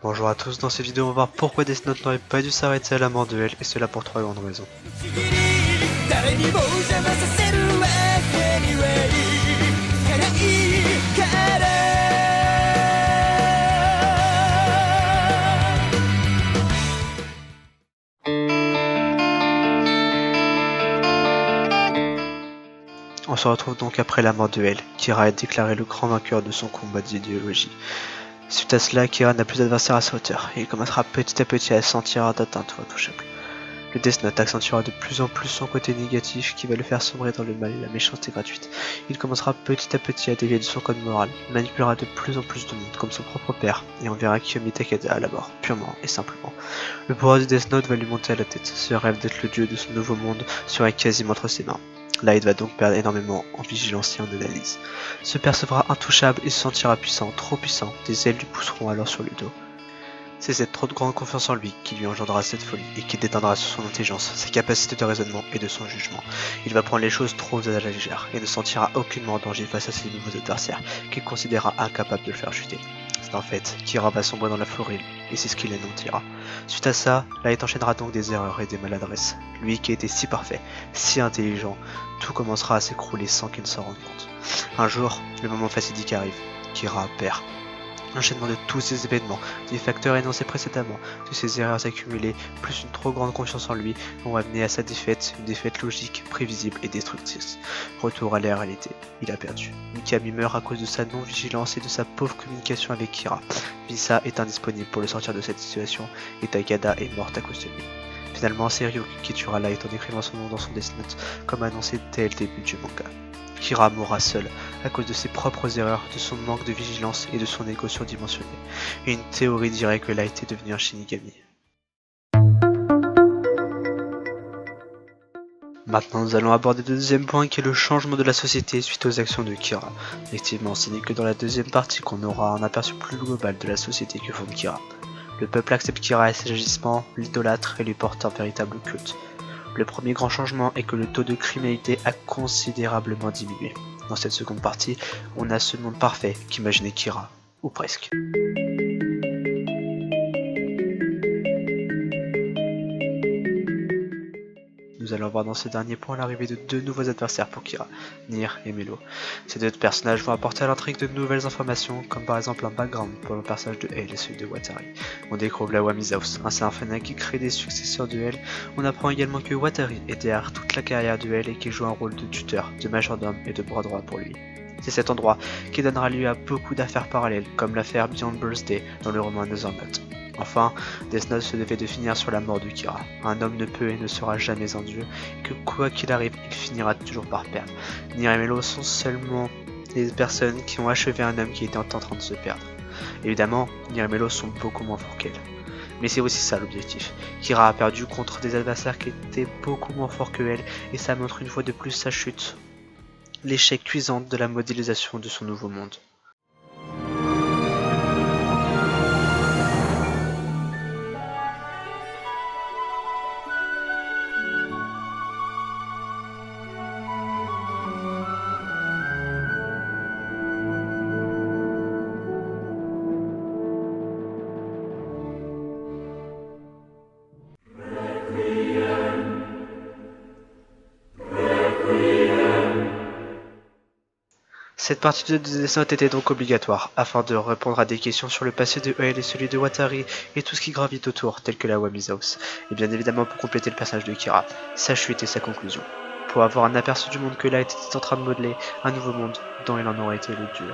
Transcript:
Bonjour à tous, dans cette vidéo on va voir pourquoi Death Note n'aurait pas dû s'arrêter à la mort de L, et cela pour 3 grandes raisons. On se retrouve donc après la mort de L. Kira est déclaré le grand vainqueur de son combat d'idéologie. Suite à cela, Kira n'a plus d'adversaire à sa hauteur, et il commencera petit à petit à se sentir d'atteinte intouchable. Le Death Note accentuera de plus en plus son côté négatif qui va le faire sombrer dans le mal et la méchanceté gratuite. Il commencera petit à petit à dévier de son code moral, il manipulera de plus en plus de monde comme son propre père, et on verra Kiyomi Takeda à la mort, purement et simplement. Le pouvoir du Death Note va lui monter à la tête, ce rêve d'être le dieu de ce nouveau monde serait quasiment entre ses mains. Light va donc perdre énormément en vigilance et en analyse. Se percevra intouchable et se sentira puissant, trop puissant, des ailes lui pousseront alors sur le dos. C'est cette trop grande confiance en lui qui lui engendrera cette folie et qui déteindra sur son intelligence, ses capacités de raisonnement et de son jugement. Il va prendre les choses trop à la légère et ne sentira aucunement en danger face à ses nouveaux adversaires qu'il considérera incapables de le faire chuter. C'est en fait, Kira va sombrer dans la folie et c'est ce qui l'anéantira. Suite à ça, Light enchaînera donc des erreurs et des maladresses. Lui qui était si parfait, si intelligent, tout commencera à s'écrouler sans qu'il ne s'en rende compte. Un jour, le moment fatidique arrive. Kira perd. L'enchaînement de tous ces événements, des facteurs énoncés précédemment, de ces erreurs accumulées, plus une trop grande confiance en lui, vont amener à sa défaite, une défaite logique, prévisible et destructrice. Retour à la réalité, il a perdu. Mikami meurt à cause de sa non-vigilance et de sa pauvre communication avec Kira. Misa est indisponible pour le sortir de cette situation, et Takeda est morte à cause de lui. Finalement, c'est Ryuk qui tuera Light en écrivant son nom dans son Death Note, comme annoncé dès le début du manga. Kira mourra seul, à cause de ses propres erreurs, de son manque de vigilance et de son ego surdimensionné. Et une théorie dirait que Light est devenu un Shinigami. Maintenant nous allons aborder le deuxième point qui est le changement de la société suite aux actions de Kira. Effectivement, ce n'est que dans la deuxième partie qu'on aura un aperçu plus global de la société que forme Kira. Le peuple accepte Kira et ses agissements, l'idolâtre et lui porte un véritable culte. Le premier grand changement est que le taux de criminalité a considérablement diminué. Dans cette seconde partie, on a ce monde parfait qu'imaginait Kira, ou presque. Nous allons voir dans ce dernier point l'arrivée de deux nouveaux adversaires pour Kira, Nier et Melo. Ces deux personnages vont apporter à l'intrigue de nouvelles informations, comme par exemple un background pour le personnage de L et celui de Watari. On découvre la Wami's House, un symphonie qui crée des successeurs de L. On apprend également que Watari est derrière toute la carrière de L et qu'il joue un rôle de tuteur, de majordome et de bras droit pour lui. C'est cet endroit qui donnera lieu à beaucoup d'affaires parallèles, comme l'affaire Beyond Birthday dans le roman Another Note. Enfin, Death Note se devait de finir sur la mort de Kira. Un homme ne peut et ne sera jamais un dieu, et que quoi qu'il arrive, il finira toujours par perdre. Nier et Melo sont seulement des personnes qui ont achevé un homme qui était en train de se perdre. Évidemment, Nier et Melo sont beaucoup moins forts qu'elle. Mais c'est aussi ça l'objectif. Kira a perdu contre des adversaires qui étaient beaucoup moins forts que elle, et ça montre une fois de plus sa chute. L'échec cuisant de la modélisation de son nouveau monde. Cette partie de Death Note était donc obligatoire, afin de répondre à des questions sur le passé de L et celui de Watari, et tout ce qui gravite autour, tel que la Wami's House, et bien évidemment pour compléter le personnage de Kira, sa chute et sa conclusion, pour avoir un aperçu du monde que Light était en train de modeler, un nouveau monde dont il en aurait été le dieu.